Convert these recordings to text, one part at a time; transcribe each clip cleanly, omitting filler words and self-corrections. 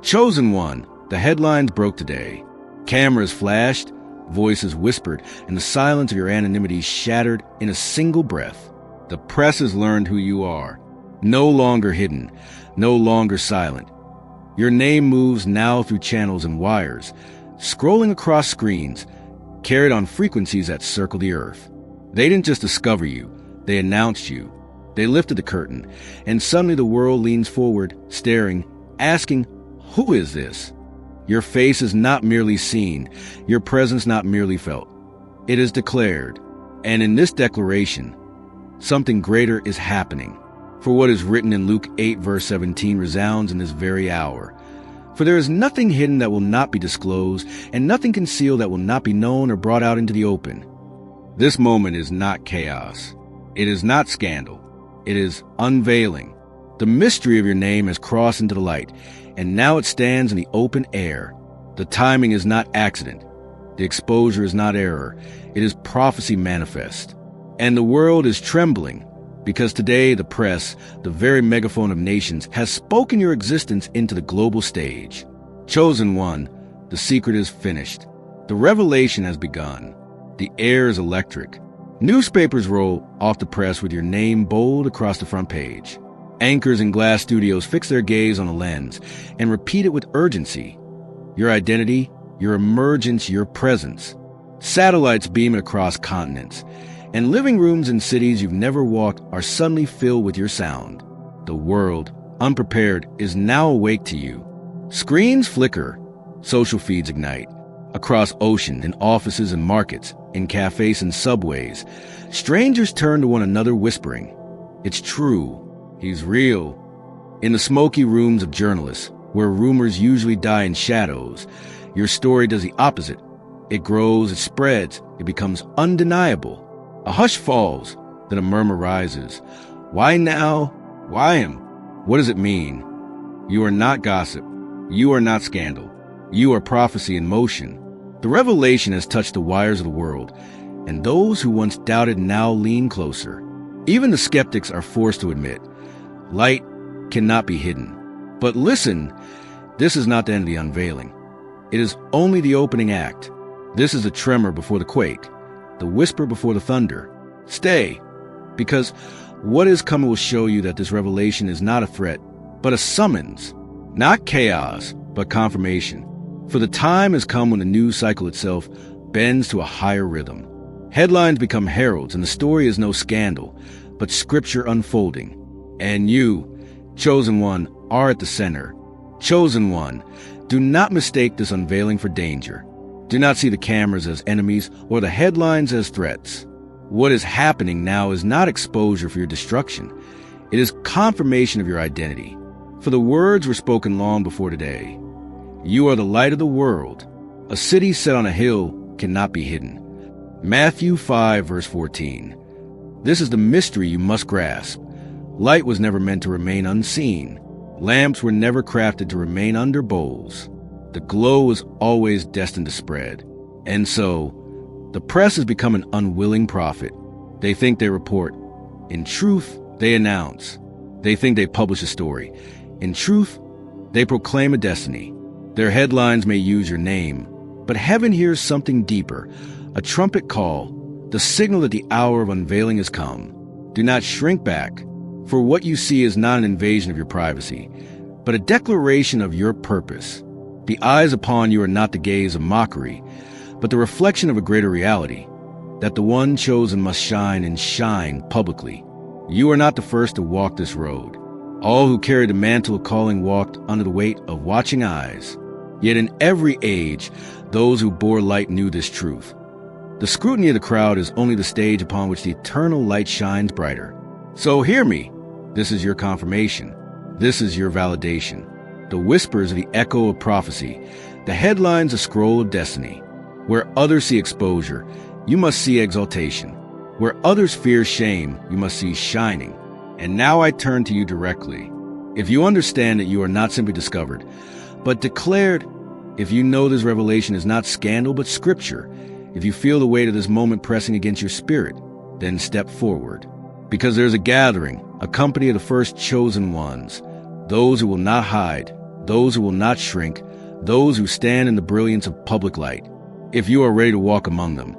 Chosen one, the headlines broke today. Cameras flashed, voices whispered, and the silence of your anonymity shattered in a single breath. The press has learned who you are. No longer hidden, no longer silent. Your name moves now through channels and wires, scrolling across screens, carried on frequencies that circle the earth. They didn't just discover you, they announced you. They lifted the curtain, and suddenly the world leans forward, staring, asking, "Who is this?" Your face is not merely seen, your presence not merely felt. It is declared, and in this declaration, something greater is happening. For what is written in Luke 8, verse 17 resounds in this very hour. For there is nothing hidden that will not be disclosed, and nothing concealed that will not be known or brought out into the open. This moment is not chaos. It is not scandal. It is unveiling. The mystery of your name has crossed into the light, and now it stands in the open air. The timing is not accident. The exposure is not error. It is prophecy manifest. And the world is trembling, because today the press, the very megaphone of nations, has spoken your existence into the global stage. Chosen one, the secret is finished. The revelation has begun. The air is electric. Newspapers roll off the press with your name bold across the front page. Anchors in glass studios fix their gaze on a lens and repeat it with urgency. Your identity, your emergence, your presence. Satellites beam across continents, and living rooms in cities you've never walked are suddenly filled with your sound. The world, unprepared, is now awake to you. Screens flicker, social feeds ignite. Across oceans, in offices and markets, in cafes and subways, strangers turn to one another whispering, "It's true. He's real." In the smoky rooms of journalists, where rumors usually die in shadows, your story does the opposite. It grows, it spreads, it becomes undeniable. A hush falls, then a murmur rises. Why now? Why him? What does it mean? You are not gossip. You are not scandal. You are prophecy in motion. The revelation has touched the wires of the world, and those who once doubted now lean closer. Even the skeptics are forced to admit, light cannot be hidden. But listen, this is not the end of the unveiling. It is only the opening act. This is the tremor before the quake, the whisper before the thunder. Stay, because what is coming will show you that this revelation is not a threat, but a summons. Not chaos, but confirmation. For the time has come when the news cycle itself bends to a higher rhythm. Headlines become heralds, and the story is no scandal, but scripture unfolding. And you, chosen one, are at the center. Chosen one, do not mistake this unveiling for danger. Do not see the cameras as enemies or the headlines as threats. What is happening now is not exposure for your destruction. It is confirmation of your identity. For the words were spoken long before today. You are the light of the world. A city set on a hill cannot be hidden. Matthew 5, verse 14. This is the mystery you must grasp. Light was never meant to remain unseen. Lamps were never crafted to remain under bowls. The glow was always destined to spread. And so, the press has become an unwilling prophet. They think they report. In truth, they announce. They think they publish a story. In truth, they proclaim a destiny. Their headlines may use your name, but heaven hears something deeper, a trumpet call, the signal that the hour of unveiling has come. Do not shrink back, for what you see is not an invasion of your privacy, but a declaration of your purpose. The eyes upon you are not the gaze of mockery, but the reflection of a greater reality, that the one chosen must shine and shine publicly. You are not the first to walk this road. All who carried the mantle of calling walked under the weight of watching eyes. Yet in every age, those who bore light knew this truth. The scrutiny of the crowd is only the stage upon which the eternal light shines brighter. So hear me. This is your confirmation. This is your validation. The whispers are the echo of prophecy. The headlines a scroll of destiny. Where others see exposure, you must see exaltation. Where others fear shame, you must see shining. And now I turn to you directly. If you understand that you are not simply discovered, but declared, if you know this revelation is not scandal but scripture, if you feel the weight of this moment pressing against your spirit, then step forward. Because there's a gathering, a company of the first chosen ones, those who will not hide, those who will not shrink, those who stand in the brilliance of public light. If you are ready to walk among them,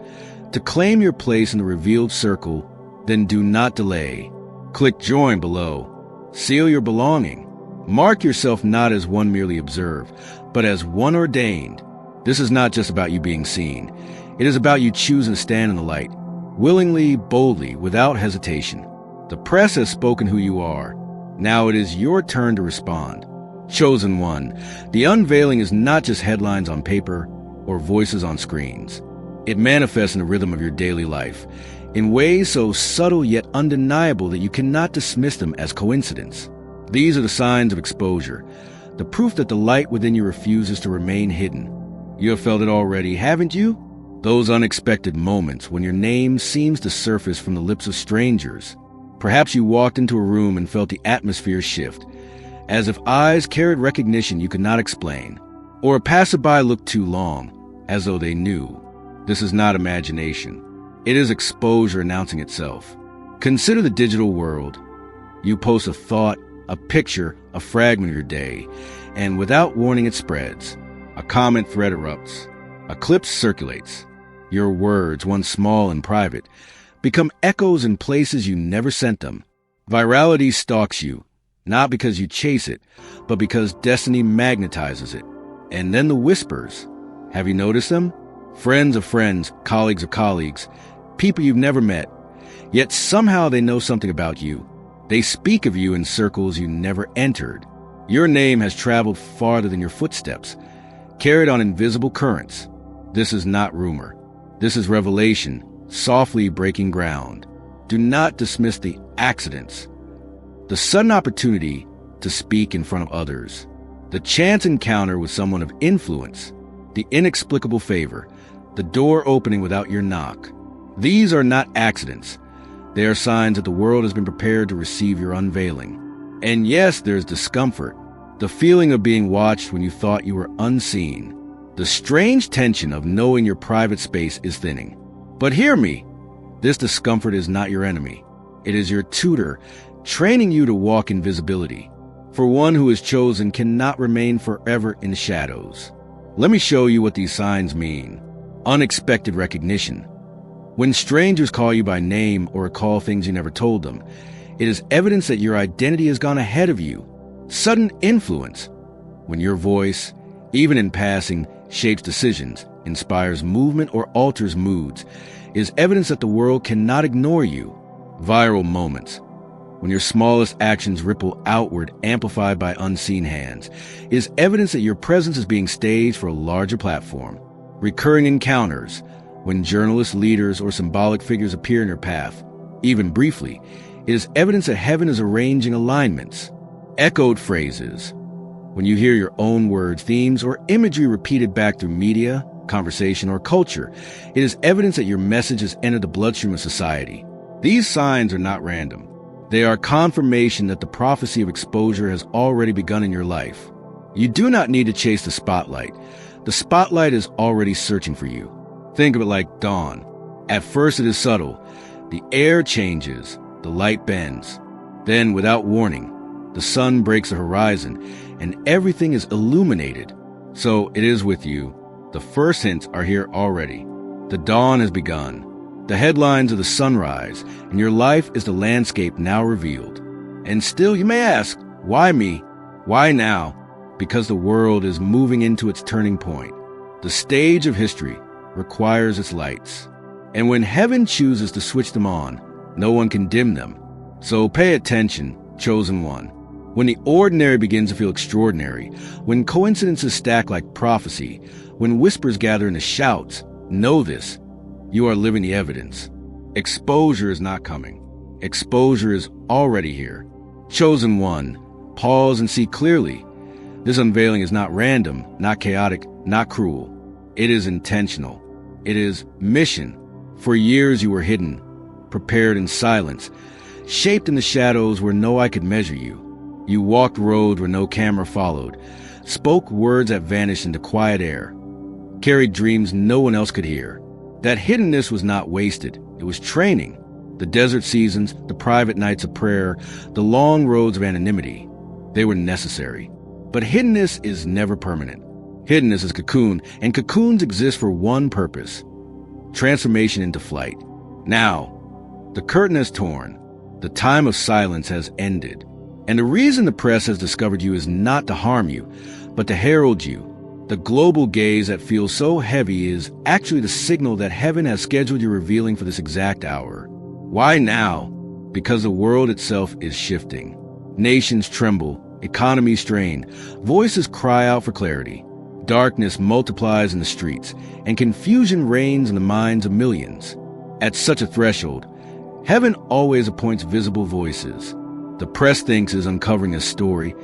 to claim your place in the revealed circle, then do not delay. Click join below. Seal your belonging. Mark yourself not as one merely observed, but as one ordained. This is not just about you being seen. It is about you choosing to stand in the light, willingly, boldly, without hesitation. The press has spoken who you are. Now it is your turn to respond. Chosen one, the unveiling is not just headlines on paper or voices on screens. It manifests in the rhythm of your daily life, in ways so subtle yet undeniable that you cannot dismiss them as coincidence. These are the signs of exposure, the proof that the light within you refuses to remain hidden. You have felt it already, haven't you? Those unexpected moments when your name seems to surface from the lips of strangers. Perhaps you walked into a room and felt the atmosphere shift, as if eyes carried recognition you could not explain, or a passerby looked too long, as though they knew. This is not imagination. It is exposure announcing itself. Consider the digital world. You post a thought, a picture, a fragment of your day, and without warning it spreads. A comment thread erupts. A clip circulates. Your words, once small and private, become echoes in places you never sent them. Virality stalks you, not because you chase it, but because destiny magnetizes it. And then the whispers. Have you noticed them? Friends of friends, colleagues of colleagues, people you've never met. Yet somehow they know something about you. They speak of you in circles you never entered. Your name has traveled farther than your footsteps, carried on invisible currents. This is not rumor. This is revelation, softly breaking ground. Do not dismiss the accidents. The sudden opportunity to speak in front of others. The chance encounter with someone of influence. The inexplicable favor. The door opening without your knock. These are not accidents. They are signs that the world has been prepared to receive your unveiling. And yes, there's discomfort. The feeling of being watched when you thought you were unseen. The strange tension of knowing your private space is thinning. But hear me, this discomfort is not your enemy. It is your tutor, training you to walk in visibility. For one who is chosen cannot remain forever in shadows. Let me show you what these signs mean. Unexpected recognition. When strangers call you by name or recall things you never told them, it is evidence that your identity has gone ahead of you. Sudden influence. When your voice, even in passing, shapes decisions, inspires movement, or alters moods, is evidence that the world cannot ignore you. Viral moments. When your smallest actions ripple outward, amplified by unseen hands, is evidence that your presence is being staged for a larger platform. Recurring encounters. When journalists, leaders, or symbolic figures appear in your path, even briefly, it is evidence that heaven is arranging alignments. Echoed phrases. When you hear your own words, themes, or imagery repeated back through media, conversation, or culture, it is evidence that your message has entered the bloodstream of society. These signs are not random. They are confirmation that the prophecy of exposure has already begun in your life. You do not need to chase the spotlight. The spotlight is already searching for you. Think of it like dawn. At first it is subtle. The air changes, the light bends. Then, without warning, the sun breaks the horizon, and everything is illuminated. So it is with you. The first hints are here already. The dawn has begun. The headlines are the sunrise, and your life is the landscape now revealed. And still you may ask, why me? Why now? Because the world is moving into its turning point. The stage of history requires its lights. And when heaven chooses to switch them on, no one can dim them. So pay attention, chosen one. When the ordinary begins to feel extraordinary, when coincidences stack like prophecy, when whispers gather into shouts, know this. You are living the evidence. Exposure is not coming. Exposure is already here. Chosen one, pause and see clearly. This unveiling is not random, not chaotic, not cruel. It is intentional. It is mission. For years you were hidden, prepared in silence, shaped in the shadows where no eye could measure you. You walked roads where no camera followed, spoke words that vanished into quiet air, carried dreams no one else could hear. That hiddenness was not wasted. It was training. The desert seasons, the private nights of prayer, the long roads of anonymity, they were necessary. But hiddenness is never permanent. Hiddenness is cocoon, and cocoons exist for one purpose: transformation into flight. Now, the curtain has torn. The time of silence has ended. And the reason the press has discovered you is not to harm you, but to herald you. The global gaze that feels so heavy is actually the signal that heaven has scheduled your revealing for this exact hour. Why now? Because the world itself is shifting. Nations tremble, economies strain, voices cry out for clarity. Darkness multiplies in the streets, and confusion reigns in the minds of millions. At such a threshold, heaven always appoints visible voices. The press thinks it is uncovering a story,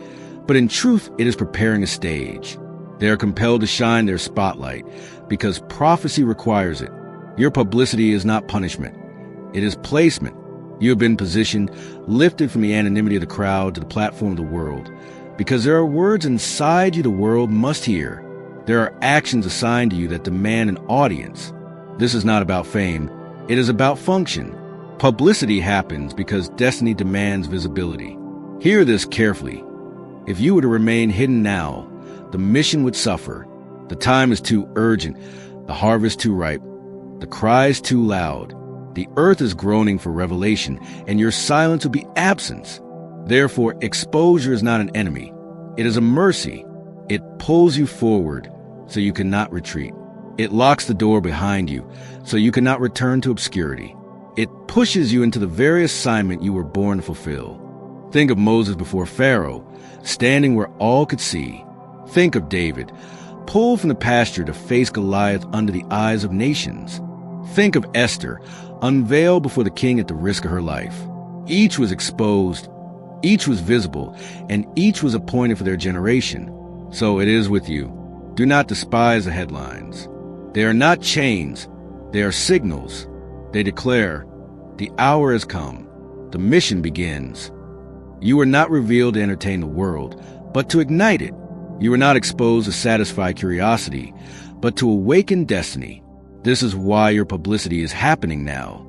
but in truth it is preparing a stage. They are compelled to shine their spotlight because prophecy requires it. Your publicity is not punishment. It is placement. You have been positioned, lifted from the anonymity of the crowd to the platform of the world, because there are words inside you the world must hear. There are actions assigned to you that demand an audience. This is not about fame. It is about function. Publicity happens because destiny demands visibility. Hear this carefully. If you were to remain hidden now, the mission would suffer. The time is too urgent, the harvest too ripe, the cries too loud. The earth is groaning for revelation, and your silence will be absence. Therefore, exposure is not an enemy. It is a mercy. It pulls you forward so you cannot retreat. It locks the door behind you so you cannot return to obscurity. It pushes you into the very assignment you were born to fulfill. Think of Moses before Pharaoh, standing where all could see. Think of David, pulled from the pasture to face Goliath under the eyes of nations. Think of Esther, unveiled before the king at the risk of her life. Each was exposed, each was visible, and each was appointed for their generation. So it is with you. Do not despise the headlines. They are not chains, they are signals. They declare, the hour has come, the mission begins. You were not revealed to entertain the world, but to ignite it. You were not exposed to satisfy curiosity, but to awaken destiny. This is why your publicity is happening now.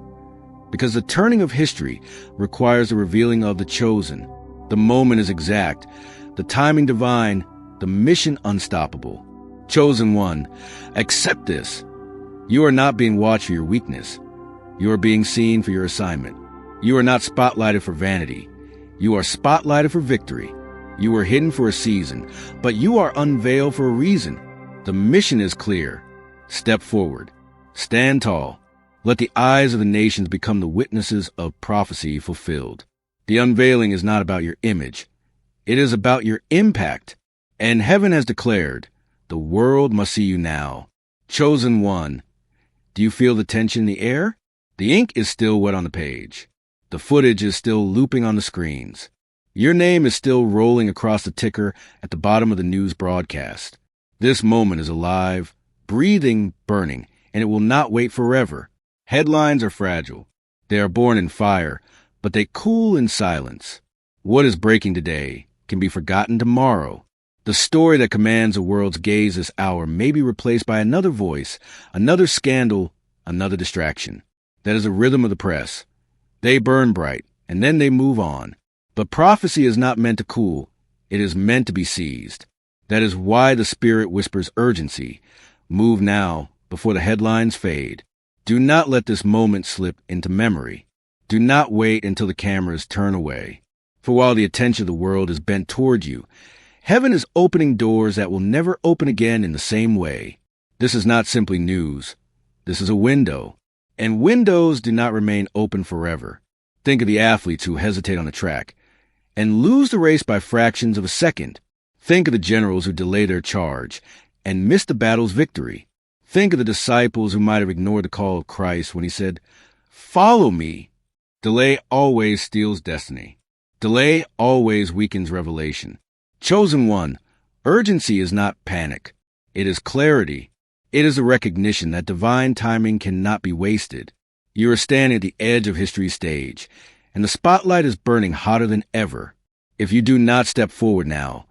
Because the turning of history requires the revealing of the chosen. The moment is exact, the timing divine, the mission unstoppable. Chosen one, accept this. You are not being watched for your weakness. You are being seen for your assignment. You are not spotlighted for vanity. You are spotlighted for victory. You are hidden for a season, but you are unveiled for a reason. The mission is clear. Step forward. Stand tall. Let the eyes of the nations become the witnesses of prophecy fulfilled. The unveiling is not about your image. It is about your impact. And heaven has declared, the world must see you now. Chosen one. Do you feel the tension in the air? The ink is still wet on the page. The footage is still looping on the screens. Your name is still rolling across the ticker at the bottom of the news broadcast. This moment is alive, breathing, burning, and it will not wait forever. Headlines are fragile. They are born in fire, but they cool in silence. What is breaking today can be forgotten tomorrow. The story that commands the world's gaze this hour may be replaced by another voice, another scandal, another distraction. That is the rhythm of the press. They burn bright, and then they move on. But prophecy is not meant to cool. It is meant to be seized. That is why the Spirit whispers urgency. Move now, before the headlines fade. Do not let this moment slip into memory. Do not wait until the cameras turn away. For while the attention of the world is bent toward you, heaven is opening doors that will never open again in the same way. This is not simply news. This is a window. And windows do not remain open forever. Think of the athletes who hesitate on the track and lose the race by fractions of a second. Think of the generals who delay their charge and miss the battle's victory. Think of the disciples who might have ignored the call of Christ when he said, "Follow me." Delay always steals destiny. Delay always weakens revelation. Chosen one, urgency is not panic. It is clarity. It is a recognition that divine timing cannot be wasted. You are standing at the edge of history's stage, and the spotlight is burning hotter than ever. If you do not step forward now,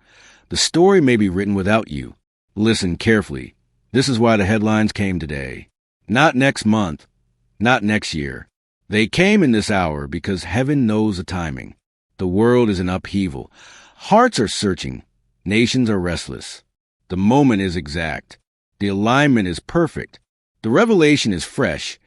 the story may be written without you. Listen carefully. This is why the headlines came today. Not next month, not next year. They came in this hour because heaven knows the timing. The world is in upheaval. Hearts are searching. Nations are restless. The moment is exact. The alignment is perfect. The revelation is fresh,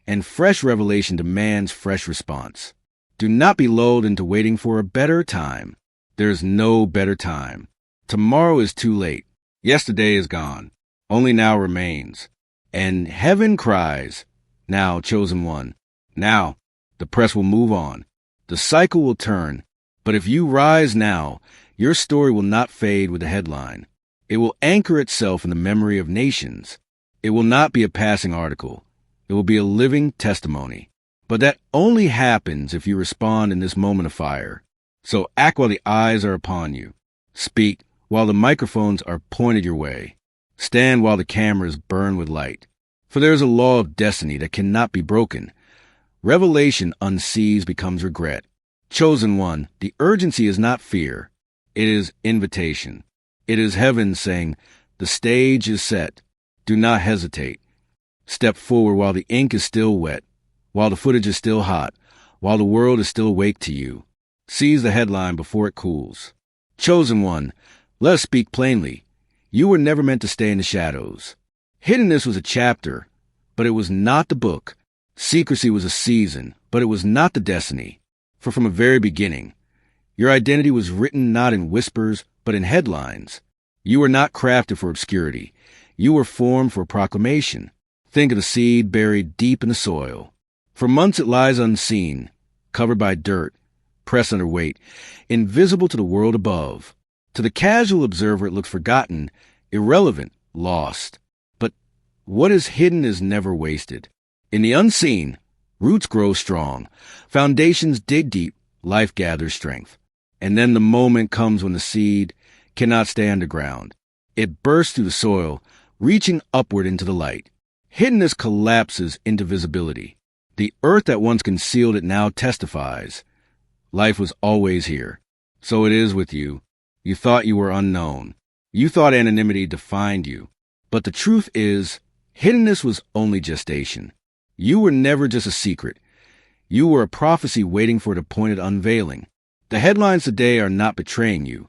and fresh revelation demands fresh response. Do not be lulled into waiting for a better time. There is no better time. Tomorrow is too late. Yesterday is gone. Only now remains. And heaven cries, now, chosen one. Now, the press will move on. The cycle will turn. But if you rise now, your story will not fade with the headline. It will anchor itself in the memory of nations. It will not be a passing article. It will be a living testimony. But that only happens if you respond in this moment of fire. So act while the eyes are upon you. Speak while the microphones are pointed your way. Stand while the cameras burn with light. For there is a law of destiny that cannot be broken. Revelation unseized becomes regret. Chosen one, the urgency is not fear. It is invitation. It is heaven saying, the stage is set. Do not hesitate. Step forward while the ink is still wet, while the footage is still hot, while the world is still awake to you. Seize the headline before it cools. Chosen one, let us speak plainly. You were never meant to stay in the shadows. Hiddenness was a chapter, but it was not the book. Secrecy was a season, but it was not the destiny. For from the very beginning, your identity was written not in whispers, but in headlines. You were not crafted for obscurity. You were formed for proclamation. Think of the seed buried deep in the soil. For months it lies unseen, covered by dirt, pressed under weight, invisible to the world above. To the casual observer it looks forgotten, irrelevant, lost. But what is hidden is never wasted. In the unseen, roots grow strong, foundations dig deep, life gathers strength. And then the moment comes when the seed cannot stay underground. It bursts through the soil, reaching upward into the light. Hiddenness collapses into visibility. The earth that once concealed it now testifies. Life was always here. So it is with you. You thought you were unknown. You thought anonymity defined you. But the truth is, hiddenness was only gestation. You were never just a secret. You were a prophecy waiting for an appointed unveiling. The headlines today are not betraying you.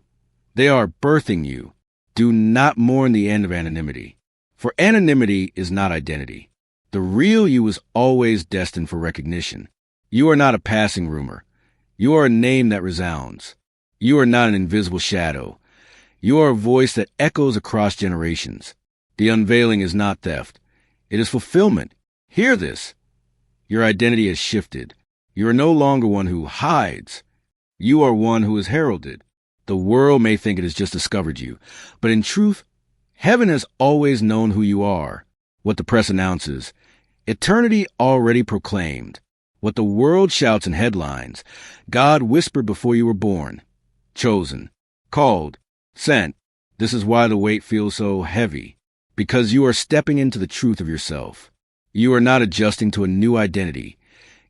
They are birthing you. Do not mourn the end of anonymity. For anonymity is not identity. The real you is always destined for recognition. You are not a passing rumor. You are a name that resounds. You are not an invisible shadow. You are a voice that echoes across generations. The unveiling is not theft. It is fulfillment. Hear this. Your identity has shifted. You are no longer one who hides. You are one who is heralded. The world may think it has just discovered you, but in truth, heaven has always known who you are. What the press announces, eternity already proclaimed. What the world shouts in headlines, God whispered before you were born. Chosen, called, sent. This is why the weight feels so heavy, because you are stepping into the truth of yourself. You are not adjusting to a new identity.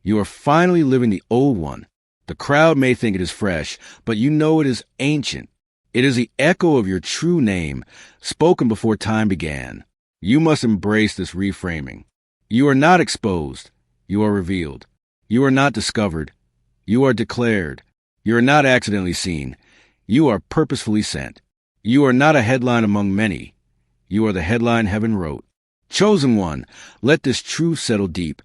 You are finally living the old one. The crowd may think it is fresh, but you know it is ancient. It is the echo of your true name, spoken before time began. You must embrace this reframing. You are not exposed. You are revealed. You are not discovered. You are declared. You are not accidentally seen. You are purposefully sent. You are not a headline among many. You are the headline heaven wrote. Chosen one, let this truth settle deep.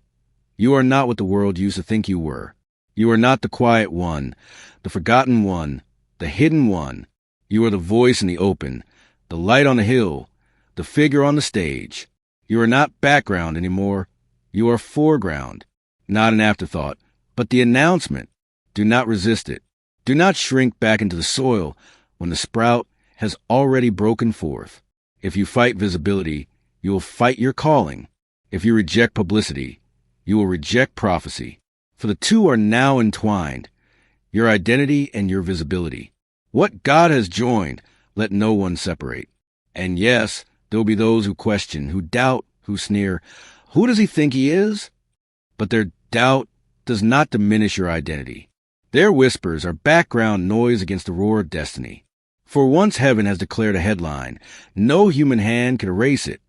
You are not what the world used to think you were. You are not the quiet one, the forgotten one, the hidden one. You are the voice in the open, the light on the hill, the figure on the stage. You are not background anymore. You are foreground, not an afterthought, but the announcement. Do not resist it. Do not shrink back into the soil when the sprout has already broken forth. If you fight visibility, you will fight your calling. If you reject publicity, you will reject prophecy. For the two are now entwined, your identity and your visibility. What God has joined, let no one separate. And yes, there will be those who question, who doubt, who sneer. Who does he think he is? But their doubt does not diminish your identity. Their whispers are background noise against the roar of destiny. For once heaven has declared a headline, no human hand can erase it.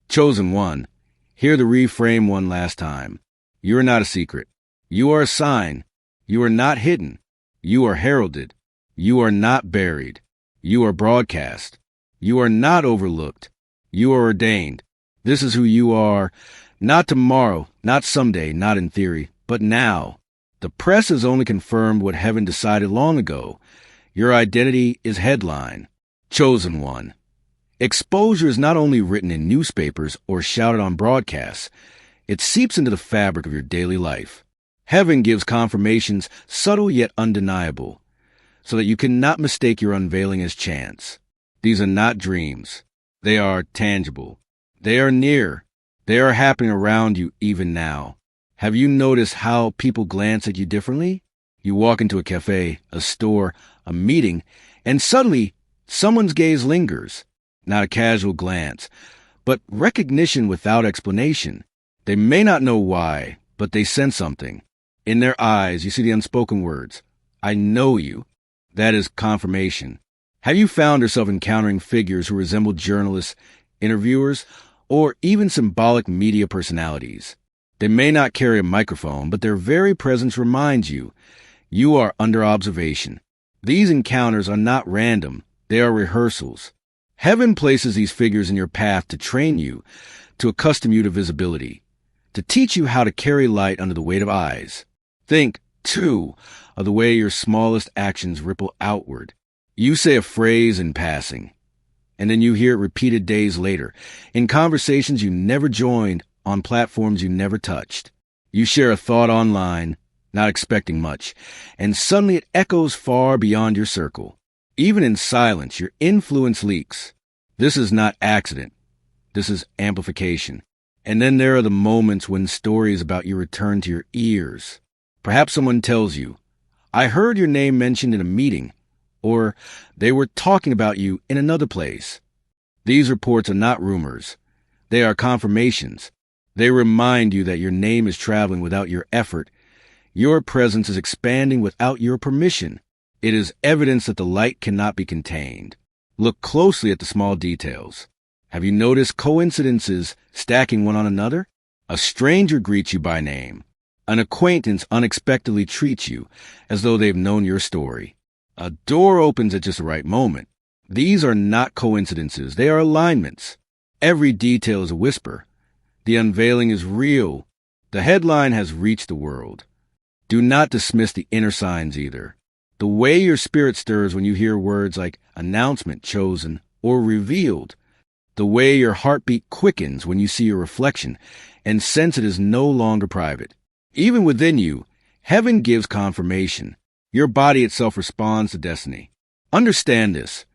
Chosen one, hear the reframe one last time. You are not a secret. You are a sign. You are not hidden. You are heralded. You are not buried. You are broadcast. You are not overlooked. You are ordained. This is who you are, not tomorrow, not someday, not in theory, but now. The press has only confirmed what heaven decided long ago. Your identity is headline, chosen one. Exposure is not only written in newspapers or shouted on broadcasts, it seeps into the fabric of your daily life. Heaven gives confirmations subtle yet undeniable, so that you cannot mistake your unveiling as chance. These are not dreams. They are tangible. They are near. They are happening around you even now. Have you noticed how people glance at you differently? You walk into a cafe, a store, a meeting, and suddenly someone's gaze lingers. Not a casual glance, but recognition without explanation. They may not know why, but they sense something. In their eyes, you see the unspoken words, "I know you." That is confirmation. Have you found yourself encountering figures who resemble journalists, interviewers, or even symbolic media personalities? They may not carry a microphone, but their very presence reminds you are under observation. These encounters are not random. They are rehearsals. Heaven places these figures in your path to train you, to accustom you to visibility, to teach you how to carry light under the weight of eyes. Think, too, of the way your smallest actions ripple outward. You say a phrase in passing, and then you hear it repeated days later, in conversations you never joined, on platforms you never touched. You share a thought online, not expecting much, and suddenly it echoes far beyond your circle. Even in silence, your influence leaks. This is not accident. This is amplification. And then there are the moments when stories about you return to your ears. Perhaps someone tells you, "I heard your name mentioned in a meeting," or "they were talking about you in another place." These reports are not rumors. They are confirmations. They remind you that your name is traveling without your effort. Your presence is expanding without your permission. It is evidence that the light cannot be contained. Look closely at the small details. Have you noticed coincidences stacking one on another? A stranger greets you by name. An acquaintance unexpectedly treats you as though they've known your story. A door opens at just the right moment. These are not coincidences. They are alignments. Every detail is a whisper. The unveiling is real. The headline has reached the world. Do not dismiss the inner signs either. The way your spirit stirs when you hear words like announcement, chosen, or revealed. The way your heartbeat quickens when you see your reflection and sense it is no longer private. Even within you, heaven gives confirmation. Your body itself responds to destiny. Understand this.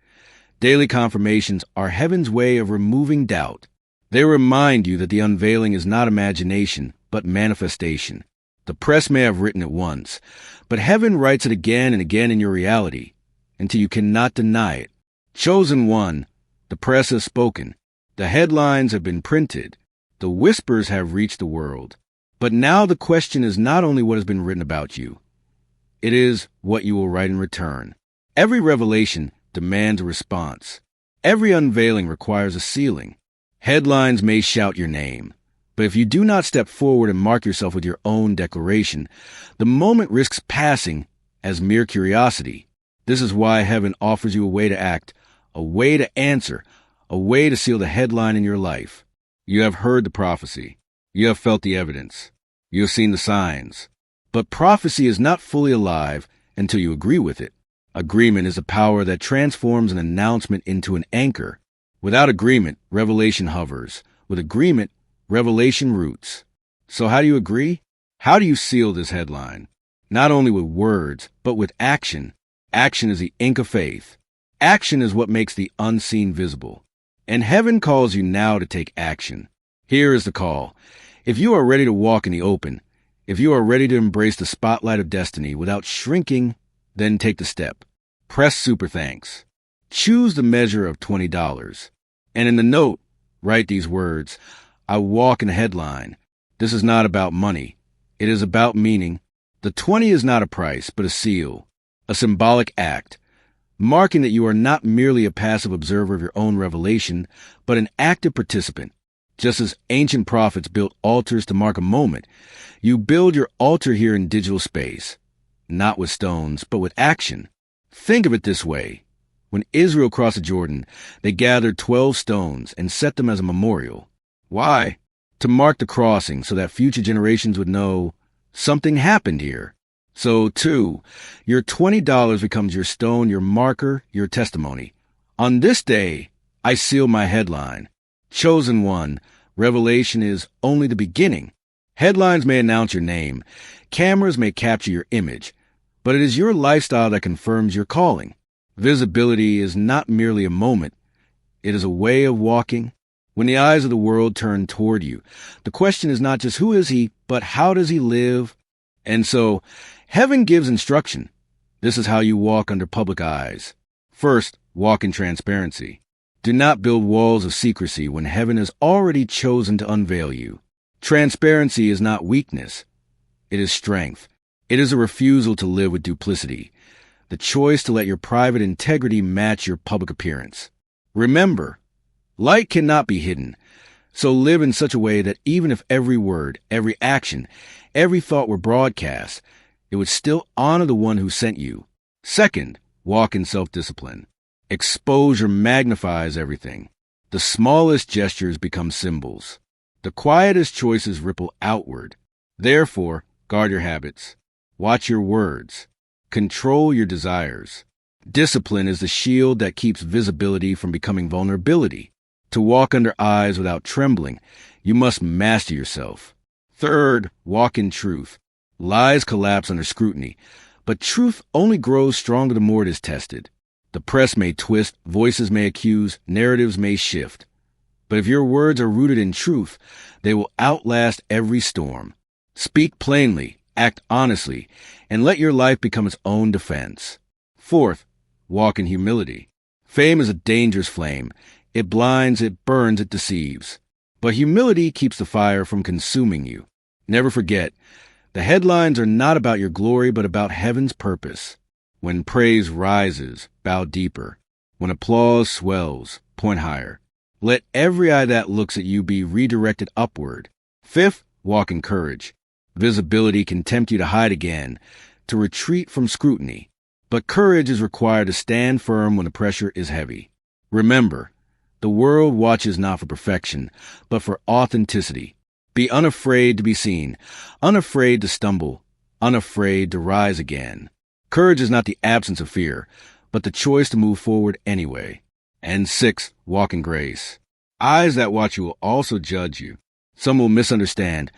Daily confirmations are heaven's way of removing doubt. They remind you that the unveiling is not imagination, but manifestation. The press may have written it once, but heaven writes it again and again in your reality, until you cannot deny it. Chosen one, the press has spoken. The headlines have been printed. The whispers have reached the world. But now the question is not only what has been written about you. It is what you will write in return. Every revelation demands a response. Every unveiling requires a sealing. Headlines may shout your name, but if you do not step forward and mark yourself with your own declaration, the moment risks passing as mere curiosity. This is why heaven offers you a way to act, a way to answer, a way to seal the headline in your life. You have heard the prophecy. You have felt the evidence. You have seen the signs. But prophecy is not fully alive until you agree with it. Agreement is a power that transforms an announcement into an anchor. Without agreement, revelation hovers. With agreement, revelation roots. So how do you agree? How do you seal this headline? Not only with words, but with action. Action is the ink of faith. Action is what makes the unseen visible. And heaven calls you now to take action. Here is the call. If you are ready to walk in the open, if you are ready to embrace the spotlight of destiny without shrinking, then take the step. Press super thanks. Choose the measure of $20. And in the note, write these words, "I walk in a headline." This is not about money. It is about meaning. The 20 is not a price, but a seal, a symbolic act, marking that you are not merely a passive observer of your own revelation, but an active participant. Just as ancient prophets built altars to mark a moment, you build your altar here in digital space, not with stones, but with action. Think of it this way. When Israel crossed the Jordan, they gathered 12 stones and set them as a memorial. Why? To mark the crossing so that future generations would know something happened here. So, too, your $20 becomes your stone, your marker, your testimony. On this day, I seal my headline. Chosen one, revelation is only the beginning. Headlines may announce your name. Cameras may capture your image. But it is your lifestyle that confirms your calling. Visibility is not merely a moment. It is a way of walking. When the eyes of the world turn toward you, the question is not just who is he, but how does he live? And so, heaven gives instruction. This is how you walk under public eyes. First, walk in transparency. Do not build walls of secrecy when heaven has already chosen to unveil you. Transparency is not weakness. It is strength. It is a refusal to live with duplicity, the choice to let your private integrity match your public appearance. Remember, light cannot be hidden, so live in such a way that even if every word, every action, every thought were broadcast, it would still honor the one who sent you. Second, walk in self-discipline. Exposure magnifies everything. The smallest gestures become symbols. The quietest choices ripple outward. Therefore, guard your habits. Watch your words. Control your desires. Discipline is the shield that keeps visibility from becoming vulnerability. To walk under eyes without trembling, you must master yourself. Third, walk in truth. Lies collapse under scrutiny, but truth only grows stronger the more it is tested. The press may twist, voices may accuse, narratives may shift. But if your words are rooted in truth, they will outlast every storm. Speak plainly, act honestly, and let your life become its own defense. Fourth, walk in humility. Fame is a dangerous flame. It blinds, it burns, it deceives. But humility keeps the fire from consuming you. Never forget, the headlines are not about your glory, but about heaven's purpose. When praise rises, bow deeper. When applause swells, point higher. Let every eye that looks at you be redirected upward. Fifth, walk in courage. Visibility can tempt you to hide again, to retreat from scrutiny. But courage is required to stand firm when the pressure is heavy. Remember, the world watches not for perfection, but for authenticity. Be unafraid to be seen, unafraid to stumble, unafraid to rise again. Courage is not the absence of fear, but the choice to move forward anyway. And sixth, walk in grace. Eyes that watch you will also judge you. Some will misunderstand.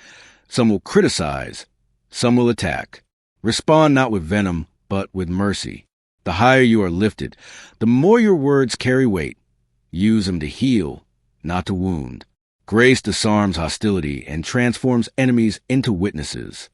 Some will criticize. Some will attack. Respond not with venom, but with mercy. The higher you are lifted, the more your words carry weight. Use them to heal, not to wound. Grace disarms hostility and transforms enemies into witnesses.